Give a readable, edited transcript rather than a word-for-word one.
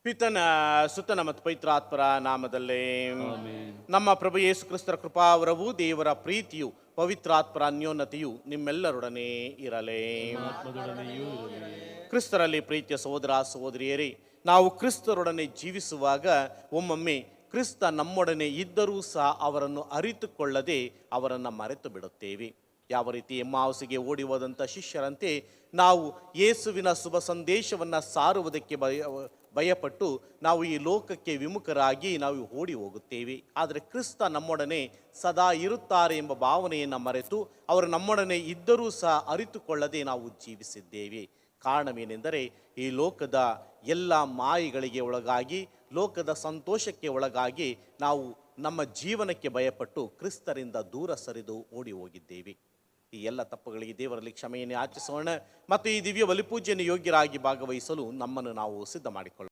ಪಿತನ ಸುತನ ಮತ್ತು ಪವಿತ್ರಾತ್ಮರ ನಾಮದಲ್ಲೇ ಆಮೆನ್. ನಮ್ಮ ಪ್ರಭು ಯೇಸು ಕ್ರಿಸ್ತರ ಕೃಪಾವರವು ದೇವರ ಪ್ರೀತಿಯು ಪವಿತ್ರಾತ್ಮರ ಅನ್ಯೋನ್ನತೆಯು ನಿಮ್ಮೆಲ್ಲರೊಡನೆ ಇರಲೇ. ಆತ್ಮದೊಡನೆಯೂ ಇರಲಿ. ಕ್ರಿಸ್ತರಲ್ಲಿ ಪ್ರೀತಿಯ ಸಹೋದರ ಸಹೋದರಿಯರೇ, ನಾವು ಕ್ರಿಸ್ತರೊಡನೆ ಜೀವಿಸುವಾಗ ಒಮ್ಮೊಮ್ಮೆ ಕ್ರಿಸ್ತ ನಮ್ಮೊಡನೆ ಇದ್ದರೂ ಸಹ ಅವರನ್ನು ಅರಿತುಕೊಳ್ಳದೆ ಅವರನ್ನು ಮರೆತು ಬಿಡುತ್ತೇವೆ. ಯಾವ ರೀತಿ ಎಮ್ಮಾಹುಸಿಗೆ ಓಡಿ ಹೋದಂಥ ಶಿಷ್ಯರಂತೆ ನಾವು ಯೇಸುವಿನ ಶುಭ ಸಂದೇಶವನ್ನು ಸಾರುವುದಕ್ಕೆ ಭಯಪಟ್ಟು ನಾವು ಈ ಲೋಕಕ್ಕೆ ವಿಮುಖರಾಗಿ ನಾವು ಓಡಿ ಹೋಗುತ್ತೇವೆ. ಆದರೆ ಕ್ರಿಸ್ತ ನಮ್ಮೊಡನೆ ಸದಾ ಇರುತ್ತಾರೆ ಎಂಬ ಭಾವನೆಯನ್ನು ಮರೆತು ಅವರು ನಮ್ಮೊಡನೆ ಇದ್ದರೂ ಸಹ ಅರಿತುಕೊಳ್ಳದೆ ನಾವು ಜೀವಿಸಿದ್ದೇವೆ. ಕಾರಣವೇನೆಂದರೆ ಈ ಲೋಕದ ಎಲ್ಲ ಮಾಯೆಗಳಿಗೆ ಒಳಗಾಗಿ, ಲೋಕದ ಸಂತೋಷಕ್ಕೆ ಒಳಗಾಗಿ ನಾವು ನಮ್ಮ ಜೀವನಕ್ಕೆ ಭಯಪಟ್ಟು ಕ್ರಿಸ್ತರಿಂದ ದೂರ ಸರಿದು ಓಡಿ ಹೋಗಿದ್ದೇವೆ. ಈ ಎಲ್ಲ ತಪ್ಪುಗಳಿಗೆ ದೇವರಲ್ಲಿ ಕ್ಷಮೆಯನ್ನು ಯಾಚಿಸೋಣ ಮತ್ತು ಈ ದಿವ್ಯ ಬಲಿಪೂಜೆಯನ್ನು ಯೋಗ್ಯರಾಗಿ ಭಾಗವಹಿಸಲು ನಮ್ಮನ್ನು ನಾವು ಸಿದ್ಧ ಮಾಡಿಕೊಳ್ಳೋಣ.